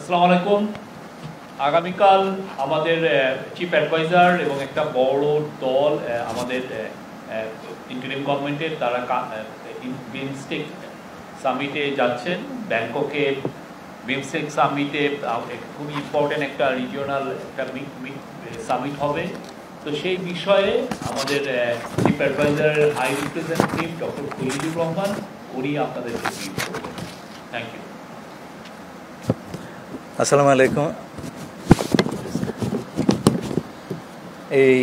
আসসালামু আলাইকুম। আগামীকাল আমাদের চিফ অ্যাডভাইজার এবং একটা বড় দল আমাদের ইন্টারিম গভর্নমেন্টের তারা বিমস্টেক সামিটে যাচ্ছেন ব্যাংককে। বিমস্টেক সামিটে খুব ইম্পর্টেন্ট একটা রিজিওনাল একটা সামিট হবে। তো সেই বিষয়ে আমাদের চিফ অ্যাডভাইজারের high representative doctor Khalilur Rahman উনি আপনাদেরকে ব্রিফ করবেন। Thank you. আসসালামু আলাইকুম। এই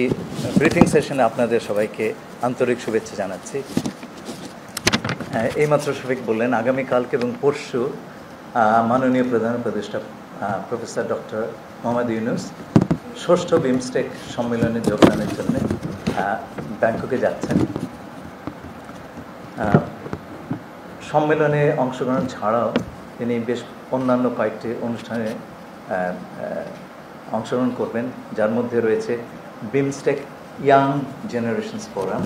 ব্রিফিং সেশনে আপনাদের সবাইকে আন্তরিক শুভেচ্ছা জানাচ্ছি। এইমাত্র শফিক বললেন আগামীকালকে এবং পরশু মাননীয় প্রধান উপদেষ্টা প্রফেসর ডক্টর মোহাম্মদ ইউনুস ষষ্ঠ বিমস্টেক সম্মেলনে যোগদানের জন্য ব্যাংককে যাচ্ছেন। সম্মেলনে অংশগ্রহণ ছাড়াও তিনি বেশ অন্যান্য কয়েকটি অনুষ্ঠানে অংশগ্রহণ করবেন, যার মধ্যে রয়েছে বিমস্টেক ইয়াং জেনারেশনস ফোরাম,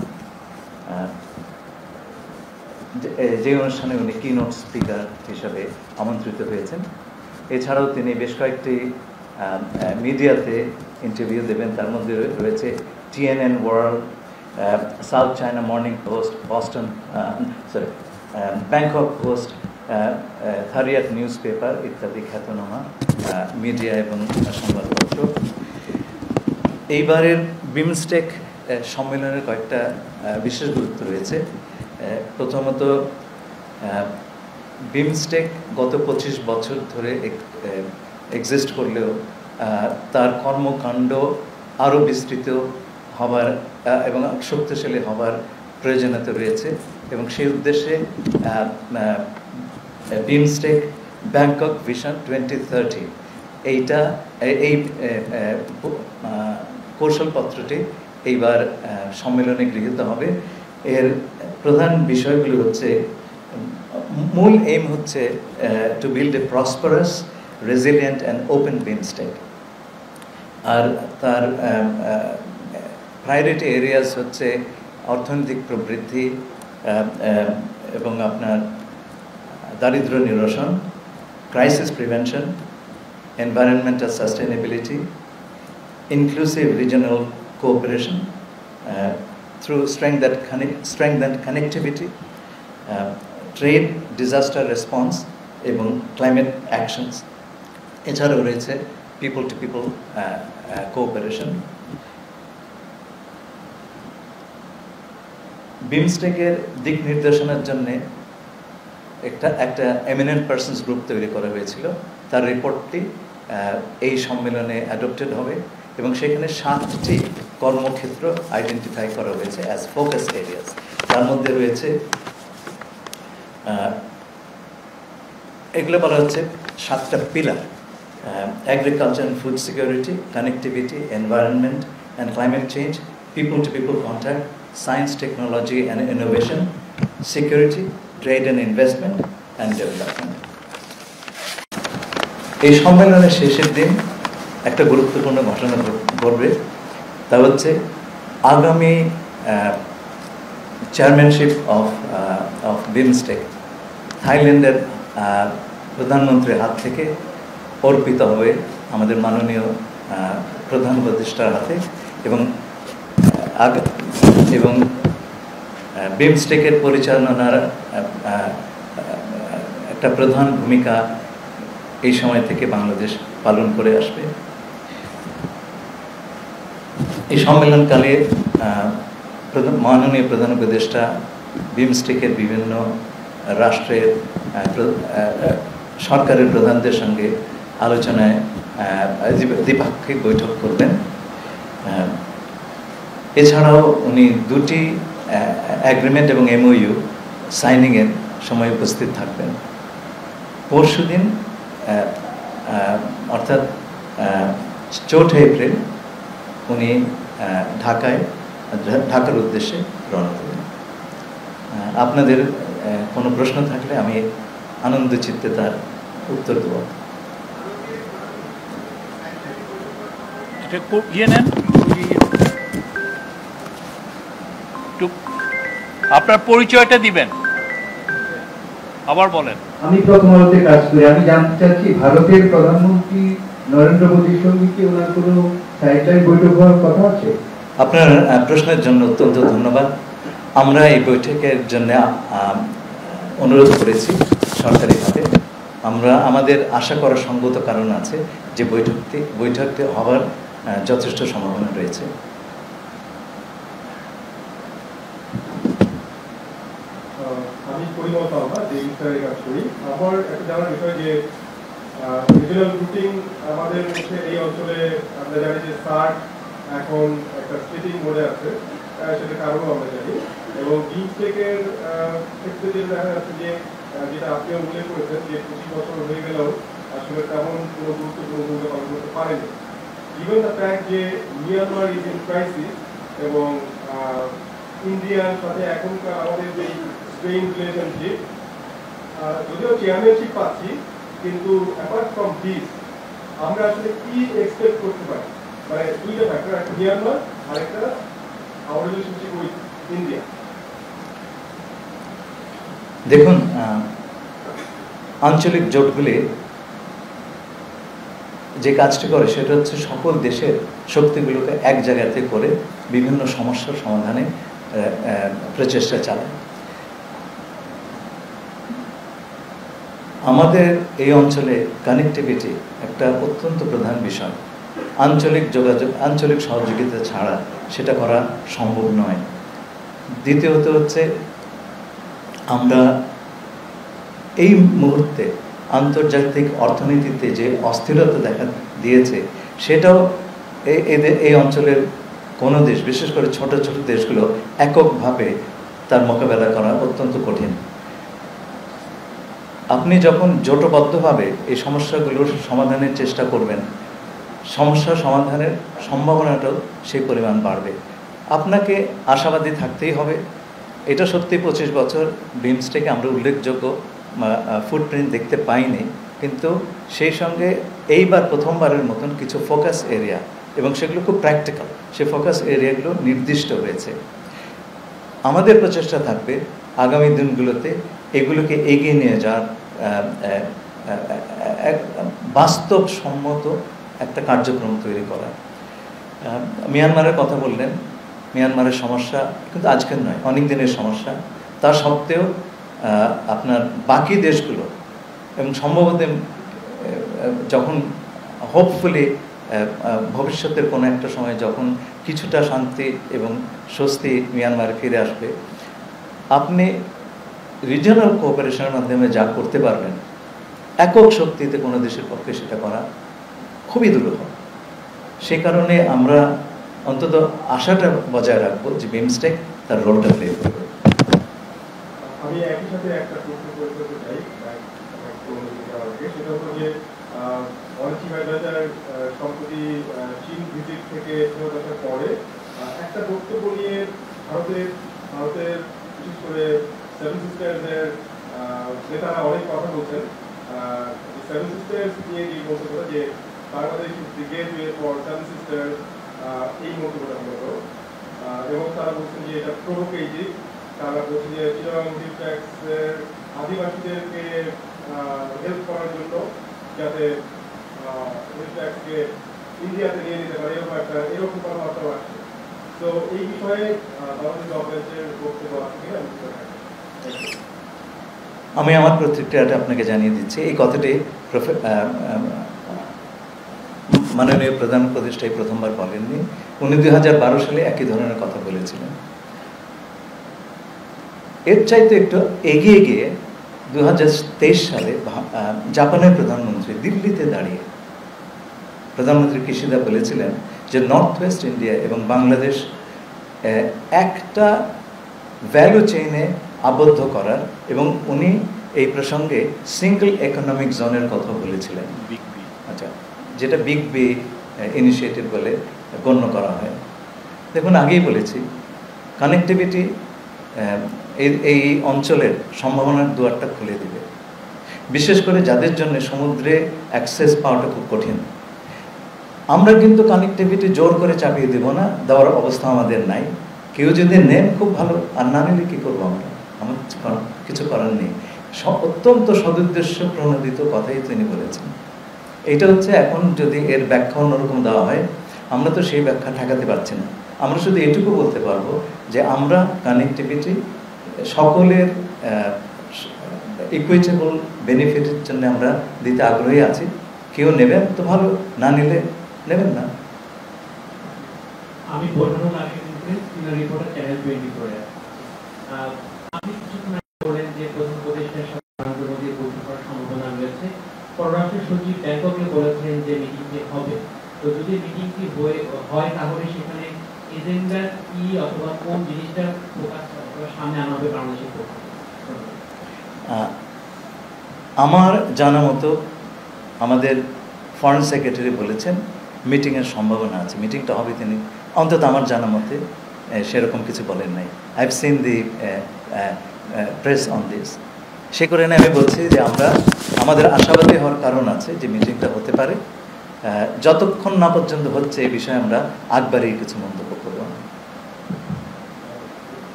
যে অনুষ্ঠানে উনি কিনোট স্পিকার হিসাবে আমন্ত্রিত হয়েছেন। এছাড়াও তিনি বেশ কয়েকটি মিডিয়াতে ইন্টারভিউ দেবেন, তার মধ্যে রয়েছে TNN world, south China morning post, Bangkok post, Thairath newspaper ইত্যাদি খ্যাতনামা মিডিয়া এবং সংবাদপত্র। এইবারের বিমস্টেক সম্মেলনের কয়েকটা বিশেষ গুরুত্ব রয়েছে। প্রথমত, বিমস্টেক গত 25 বছর ধরে এক্সিস্ট করলেও তার কর্মকাণ্ড আরও বিস্তৃত হবার এবং শক্তিশালী হবার প্রয়োজনীয়তা রয়েছে, এবং সেই উদ্দেশ্যে বিমস্টেক ব্যাংকক ভিশন 2030 এই কৌশলপত্রটি এইবার সম্মেলনে গৃহীত হবে। এর প্রধান বিষয়গুলি হচ্ছে, মূল এইম হচ্ছে to build a prosperous, resilient and open BIMSTEC. আর তার প্রায়োরিটি এরিয়াস হচ্ছে অর্থনৈতিক প্রবৃদ্ধি এবং আপনার দারিদ্র্য নিরসন, crisis prevention, environmental sustainability, inclusive regional cooperation through strengthened connectivity, trade, disaster response এবং climate actions. এছাড়াও রয়েছে পিপল টু পিপল কোঅপারেশন। বিমস্টেকের দিক নির্দেশনার জন্য একটা এমিনেন্ট পার্সনস গ্রুপ তৈরি করা হয়েছিল। তার রিপোর্টটি এই সম্মেলনে অ্যাডপ্টেড হবে এবং সেখানে 7টি কর্মক্ষেত্র আইডেন্টিফাই করা হয়েছে অ্যাজ ফোকাস এরিয়াস। তার মধ্যে রয়েছে, এগুলো বলা হচ্ছে 7টা pillar: agriculture and food security, connectivity, environment and climate change, people to people contact, science, technology and innovation, security, trade and investment and development. এই সম্মেলনের শেষের দিন একটা গুরুত্বপূর্ণ ঘটনা ঘটবে, তা হচ্ছে আগামী চেয়ারম্যানশিপ অফ বিমস্টেক থাইল্যান্ডের প্রধানমন্ত্রীর হাত থেকে অর্পিত হবে আমাদের মাননীয় প্রধান উপদেষ্টার হাতে, এবং বিমস্টেকের পরিচালনার একটা প্রধান ভূমিকা এই সময় থেকে বাংলাদেশ পালন করে আসবে। এই সম্মেলনকালে মাননীয় প্রধান উপদেষ্টা বিমস্টেকের বিভিন্ন রাষ্ট্রের সরকারের প্রধানদের সঙ্গে আলোচনায় দ্বিপাক্ষিক বৈঠক করবেন। এছাড়াও উনি 2টি অ্যাগ্রিমেন্ট এবং MOU সাইনিংয়ের সময় উপস্থিত থাকবেন। পরশুদিন অর্থাৎ 4 এপ্রিল উনি ঢাকার উদ্দেশ্যে রওনা দেবেন। আপনাদের কোনো প্রশ্ন থাকলে আমি আনন্দ চিত্তে তার উত্তর দেব। আপনার পরিচয়টা দিবেন, আবার বলেন। আমি প্রথম আলোতে কাজ করি। আমি জানতে চাচ্ছি ভারতের প্রধানমন্ত্রী নরেন্দ্র মোদীর সঙ্গে কি ওনার কোনো সাইডলাইন বৈঠক হওয়ার কথা আছে? আপনার প্রশ্নের জন্য অত্যন্ত ধন্যবাদ। আমরা এই বৈঠকের জন্য অনুরোধ করেছি সরকারিভাবে। আমরা আমাদের আশা করার সঙ্গত কারণ আছে যে বৈঠকটি হওয়ার যথেষ্ট সম্ভাবনা রয়েছে। আমি পরিমল পাওয়া যে বিষয়ে কাজ করি। আমার একটা জানার বিষয় যে রিজিওনাল রুটিং আমাদের হচ্ছে এই অঞ্চলে আমরা জানি যে সার্ক এখন একটা স্প্লিটিং মোডে আছে, সেটা কারণও আমরা জানি। এবং বিমস্টেকের ক্ষেত্রে যেটা দেখা যাচ্ছে যে যেটা আপনিও উল্লেখ করেছেন যে 25 বছর হয়ে গেলেও আসলে তেমন কোনো গুরুত্বপূর্ণ ভূমিকা পালন করতে পারেনি। ইভেন দ্য ফ্যাক্ট যে মিয়ানমার ইজ ইন ক্রাইসিস এবং ইন্ডিয়ার সাথে এখনকার আমাদের যে স্ট্রেইন রিলেশনশিপ, যদিও চেয়ারম্যানশিপ পাচ্ছি, কিন্তু অ্যাপার্ট ফ্রম দিস আমরা আসলে কি এক্সপেক্ট করতে পারি? মানে দুইটা ফ্যাক্টর, একটা মিয়ানমার আর একটা আওয়ার রিলেশনশিপ উইথ ইন্ডিয়া। দেখুন, আঞ্চলিক জোটগুলি যে কাজটি করে সেটা হচ্ছে সকল দেশের শক্তিগুলোকে এক জায়গাতে করে বিভিন্ন সমস্যার সমাধানে প্রচেষ্টা চালায়। আমাদের এই অঞ্চলে কানেক্টিভিটি একটা অত্যন্ত প্রধান বিষয়। আঞ্চলিক যোগাযোগ, আঞ্চলিক সহযোগিতা ছাড়া সেটা করা সম্ভব নয়। দ্বিতীয়ত হচ্ছে আমরা এই মুহূর্তে আন্তর্জাতিক অর্থনীতিতে যে অস্থিরতা দেখা দিয়েছে সেটাও এই অঞ্চলের কোনো দেশ, বিশেষ করে ছোট ছোট দেশগুলো এককভাবে তার মোকাবেলা করা অত্যন্ত কঠিন। আপনি যখন জোটবদ্ধভাবে এই সমস্যাগুলোর সমাধানের চেষ্টা করবেন, সমস্যা সমাধানের সম্ভাবনাটাও সেই পরিমাণ বাড়বে। আপনাকে আশাবাদী থাকতেই হবে। এটা সত্যি 25 বছর বিমস্টেকে আমরা উল্লেখযোগ্য ফুটপ্রিন্ট দেখতে পাইনি, কিন্তু সেই সঙ্গে এইবার প্রথমবারের মতন কিছু ফোকাস এরিয়া, এবং সেগুলো খুব প্র্যাকটিক্যাল, সেই ফোকাস এরিয়াগুলো নির্দিষ্ট হয়েছে। আমাদের প্রচেষ্টা থাকবে আগামী দিনগুলোতে এগুলোকে এগিয়ে নিয়ে যাওয়ার বাস্তবসম্মত একটা কার্যক্রম তৈরি করা। মিয়ানমারের কথা বললেন, মিয়ানমারের সমস্যা কিন্তু আজকের নয়, অনেক দিনের সমস্যা। তা সত্ত্বেও আপনার বাকি দেশগুলো এবং সম্ভবত যখন হোপফুলি ভবিষ্যতের কোনো একটা সময় যখন কিছুটা শান্তি এবং স্বস্তি মিয়ানমারে ফিরে আসবে, আপনি রিজিওনাল কোঅপারেশনের মাধ্যমে যা করতে পারবেন, একক শক্তিতে কোনো দেশের পক্ষে সেটা করা খুবই দুরূহ। সেই কারণে আমরা অন্তত আশাটা বজায় রাখবো যে বিমস্টেক তার রোলটা প্লে করবে। আমি একই সাথে একটা প্রশ্ন করতে চাই, সেটা হলো যে অনেক অ্যাডভাইজার সম্প্রতি চীন ভিজিট থেকে ফেরত আসার পরে একটা বক্তব্য নিয়ে ভারতের বিশেষ করে সেভেন সিস্টার্সের নেতারা অনেক কথা বলছেন। সেভেন সিস্টার্স নিয়ে যে মন্তব্যটা যে Bangladesh is the gateway for seven sisters, এই মন্তব্যটা মূলত, এবং তারা বলছেন যে এটা প্রভোকেটিভ। তারা বলছেন যে চিটাগং হিল ট্যাক্সের আদিবাসীদেরকে হেল্প করার জন্য যাতে হিল ট্যাক্সকে ইন্ডিয়াতে নিয়ে নিতে পারে, এরকম কথাবার্তা আসছে। তো এই বিষয়ে বাংলাদেশ গভর্নমেন্টের বক্তব্য আছে কিনা? আমি আমার প্রতিক্রিয়াটা আপনাকে জানিয়ে দিচ্ছি। এই কথাটি মাননীয় প্রধান উপদেষ্টা প্রথমবার বলেননি, উনি 2012 সালে একই ধরনের কথা বলেছিলেন। এর চাইতে একটু এগিয়ে গিয়ে 2023 সালে জাপানের প্রধানমন্ত্রী দিল্লিতে দাঁড়িয়ে প্রধানমন্ত্রী কিশিদা বলেছিলেন যে নর্থ ওয়েস্ট ইন্ডিয়া এবং বাংলাদেশ একটা ভ্যালু চেইনে আবদ্ধ করার, এবং উনি এই প্রসঙ্গে সিঙ্গল ইকোনমিক জোনের কথা বলেছিলেন, আচ্ছা, যেটা বিগ বি ইনিশিয়েটিভ বলে গণ্য করা হয়। দেখুন, আগেই বলেছি কানেক্টিভিটি এই অঞ্চলের সম্ভাবনার দুয়ারটা খুলে দিবে, বিশেষ করে যাদের জন্য সমুদ্রে অ্যাক্সেস পাওয়াটা খুব কঠিন। আমরা কিন্তু কানেক্টিভিটি জোর করে চাপিয়ে দেব না, দেওয়ার অবস্থা আমাদের নাই। কেউ যদি নেন খুব ভালো, আর না নিলে কী করবো আমরা? আমার কিছু করার নেই। অত্যন্ত সদুদ্দেশ্য প্রণোদিত কথাই তিনি বলেছেন। এটা হচ্ছে এখন যদি এর ব্যাখ্যা অন্যরকম দেওয়া হয়, আমরা তো সেই ব্যাখ্যা ঠেকাতে পারছি না। আমরা শুধু এটুকু বলতে পারবো যে আমরা কানেক্টিভিটি সকলের ইকুইটেবল বেনিফিটের জন্য আমরা দিতে আগ্রহী আছি। কেউ নেবেন তো ভালো, না নিলে নেবেন না। আমি বোরহানুল আশিক রিপোর্টার চ্যানেল 24 আপনি কিছুক্ষণ আগে বলেন যে প্রধান উপদেষ্টার সাথে নরেন্দ্র মোদীর বৈঠক করার সম্ভাবনা রয়েছে। পররাষ্ট্র সচিব ব্যাংককে বলেছেন যে মিটিংটি হবে। তো যদি মিটিংটি হয় তাহলে সেখানে এজেন্ডা কি অথবা কোন জিনিসটা ফোকাস সামনে আনা হবে বাংলাদেশের পক্ষে? আমার জানা মতো আমাদের ফরেন সেক্রেটারি বলেছেন মিটিংয়ের সম্ভাবনা আছে, মিটিংটা হবে। তিনি অন্তত আমার জানা মতে সেরকম কিছু বলেন নাই। I have seen the press on this. সে কারণে আমি বলছি যে আমাদের আশাবাদী হওয়ার কারণ আছে যে মিটিংটা হতে পারে। যতক্ষণ না পর্যন্ত হচ্ছে এই বিষয়ে আমরা আগ বাড়িয়ে কিছু মন্তব্য করব না।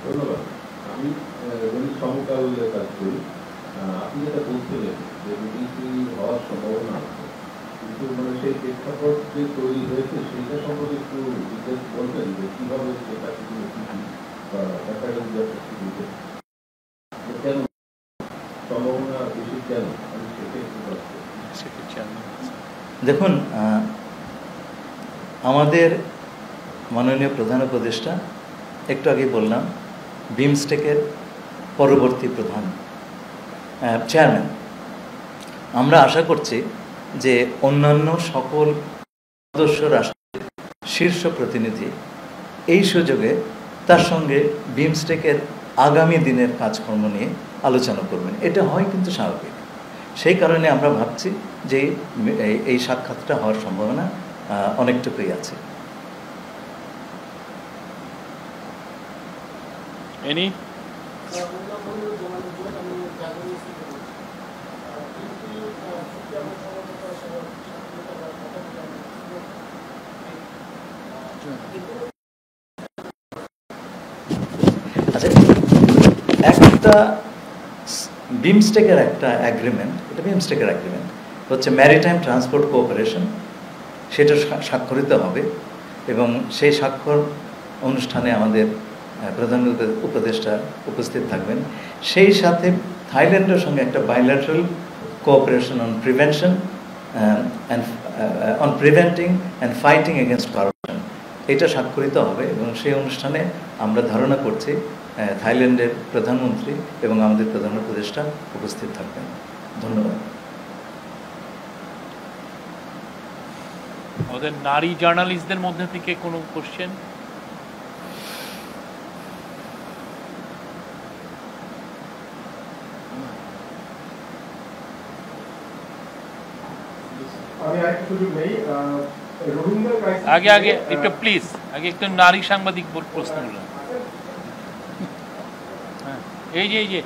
ধন্যবাদ। আমি সমকাল কাজ করি। আপনি যেটা বলছিলেন যে মিটিংটি হওয়ার সম্ভাবনা আছে, কিন্তু মানে সেই প্রেক্ষাপট যে তৈরি হয়েছে সেইটা সম্পর্কে একটু ডিটেলস বলবেন যে কীভাবে সেটা কেন সম্ভাবনা বেশি, কেন আমি সেটা একটু দেখুন, আমাদের মাননীয় প্রধান উপদেষ্টা একটু আগে বললাম বিমস্টেকের পরবর্তী প্রধান চেয়ারম্যান। আমরা আশা করছি যে অন্যান্য সকল সদস্য রাষ্ট্রের শীর্ষ প্রতিনিধি এই সুযোগে তার সঙ্গে বিমস্টেকের আগামী দিনের কাজকর্ম নিয়ে আলোচনা করবেন। এটা হয় কিন্তু স্বাভাবিক। সেই কারণে আমরা ভাবছি যে এই সাক্ষাৎটা হওয়ার সম্ভাবনা অনেকটুকুই আছে। আচ্ছা, একটা বিমস্টেকের একটা অ্যাগ্রিমেন্ট, এটা বিমস্টেকের অ্যাগ্রিমেন্ট হচ্ছে ম্যারিটাইম ট্রান্সপোর্ট কোঅপারেশন, সেটা স্বাক্ষরিত হবে এবং সেই স্বাক্ষর অনুষ্ঠানে আমাদের প্রধান উপদেষ্টা উপস্থিত থাকবেন। সেই সাথে থাইল্যান্ডের সঙ্গে একটা bilateral cooperation on prevention on preventing and fighting against corruption, এটা স্বাক্ষরিত হবে এবং সেই অনুষ্ঠানে আমরা ধারণা করছি থাইল্যান্ডের প্রধানমন্ত্রী এবং আমাদের প্রধান উপদেষ্টা উপস্থিত থাকবেন। ধন্যবাদ। আমাদের নারী জার্নালিস্টদের মধ্যে থেকে কোনো কোশ্চেন? আমি আরেকটু সুযোগ নেই। রোহিঙ্গা ক্রাইসিস আগে একটু প্লিজ একটু নারী সাংবাদিক প্রশ্ন হলো। এই যে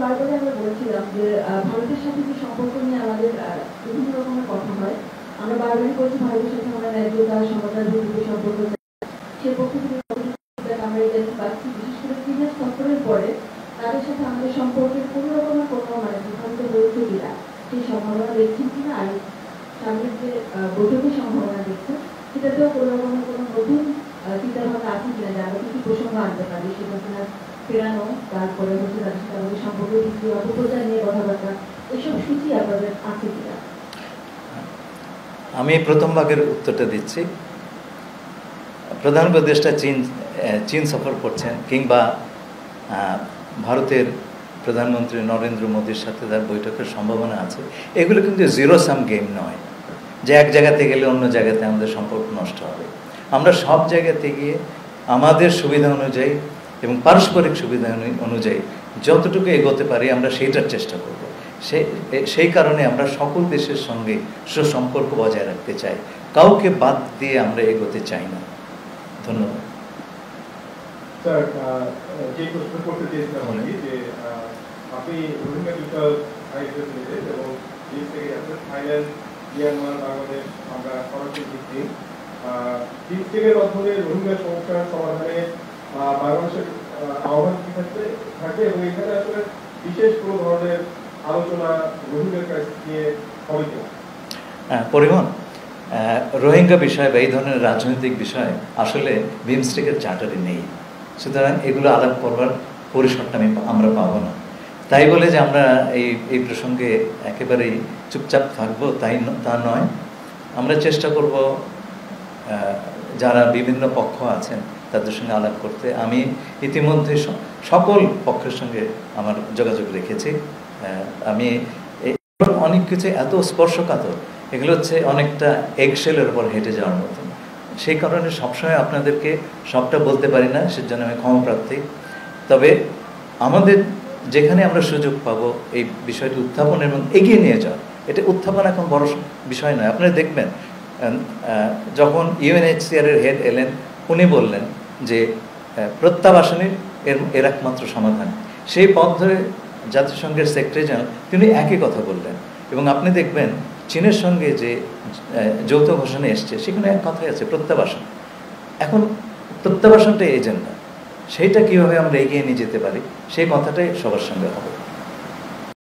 বারবার আমরা বলছিলাম যে ভারতের সাথে যে সম্পর্ক নিয়ে আমাদের বিভিন্ন রকমের কথা হয়, আমরা বারবারই বলছি ভারতের সাথে আমরা ন্যায্যতা, সমতা, ভিত্তিক সম্পর্ক, সে পক্ষ থেকে আমরা এটা পাচ্ছি। বিশেষ করে চীনের সফরের পরে তাদের সাথে আমাদের সম্পর্কের কোনো রকমের কোনো বিভ্রান্ত হয়েছে কিনা, সেই সম্ভাবনা দেখছেন কিনা, আর সামনের যে বৈঠকের সম্ভাবনা দেখছেন সেটাতেও কোনো রকমের কোনো নতুন চিন্তাভাবনা আছে কিনা, যে আমরা কিছু প্রসঙ্গ আনতে পারি, সেটা কিনা ফেরানো, তারপরে হচ্ছে তাদের সাথে আমাদের সম্পর্ক ভিত্তি, অপপ্রচার নিয়ে কথাবার্তা, এসব সূচি আপনাদের আছে কিনা? আমি প্রথম ভাগের উত্তরটা দিচ্ছি। প্রধান উপদেষ্টা চীন সফর করছেন কিংবা ভারতের প্রধানমন্ত্রী নরেন্দ্র মোদীর সাথে তার বৈঠকের সম্ভাবনা আছে, এগুলো কিন্তু জিরো সাম গেম নয় যে এক জায়গাতে গেলে অন্য জায়গাতে আমাদের সম্পর্ক নষ্ট হবে। আমরা সব জায়গাতে গিয়ে আমাদের সুবিধা অনুযায়ী এবং পারস্পরিক সুবিধা অনুযায়ী যতটুকু এগোতে পারি আমরা সেইটার চেষ্টা করব। সেই কারণে আমরা সকল দেশের সঙ্গে সুসম্পর্ক বজায় রাখতে চাই, কাউকে বাদ দিয়ে আমরা এগোতে চাই না। ধন্যবাদ। স্যার, যে প্রশ্ন করতে চেয়েছিলাম আমি যে আপনি রোহিঙ্গা বিষয় এবং দেশ থেকে যাচ্ছেন থাইল্যান্ড, মিয়ানমার, বাংলাদেশ, আমরা সরাসরি দেখছি বিমস্টেকের মাধ্যমে রোহিঙ্গা সমস্যার সমাধানে বাংলাদেশের আহ্বান কি থাকে এবং এখানে আসলে বিশেষ কোনো ধরনের আলোচনা রোহিঙ্গা ক্রাইসিস নিয়ে হবে কিনা? পরিবহন রোহিঙ্গা বিষয় বা এই ধরনের রাজনৈতিক বিষয় আসলে বিমস্টেকের চার্টারে নেই, সুতরাং এগুলো আলাপ করবার পরিসরটা আমরা পাবো না। তাই বলে যে আমরা এই প্রসঙ্গে একেবারেই চুপচাপ থাকবো তা নয়, আমরা চেষ্টা করব যারা বিভিন্ন পক্ষ আছেন তাদের সঙ্গে আলাপ করতে। আমি ইতিমধ্যে সকল পক্ষের সঙ্গে আমার যোগাযোগ রেখেছি। আমি অনেক কিছু এত স্পর্শকাতর, এগুলো হচ্ছে অনেকটা এগশেলের উপর হেঁটে যাওয়ার মতো। সেই কারণে সবসময় আপনাদেরকে সবটা বলতে পারি না, সেজন্য আমি ক্ষমাপ্রার্থী। তবে আমাদের যেখানে আমরা সুযোগ পাবো এই বিষয়টি উত্থাপন এবং এগিয়ে নিয়ে যাওয়া, এটা উত্থাপন এখন বড় বিষয় নয়। আপনারা দেখবেন যখন UNHCR এর হেড এলেন, উনি বললেন যে প্রত্যাবাসনের এর একমাত্র সমাধান। সেই পথ ধরে জাতিসংঘের সেক্রেটারি জেনারেল তিনি একই কথা বললেন। এবং আপনি দেখবেন চীনের সঙ্গে যে যৌথ ঘোষণা এসছে সেখানে এক কথাই আছে, প্রত্যাবাসন। এখন প্রত্যাবাসনটাই এজেন্ডা, সেইটা কীভাবে আমরা এগিয়ে নিয়ে যেতে পারি সেই কথাটাই সবার সঙ্গে হবে।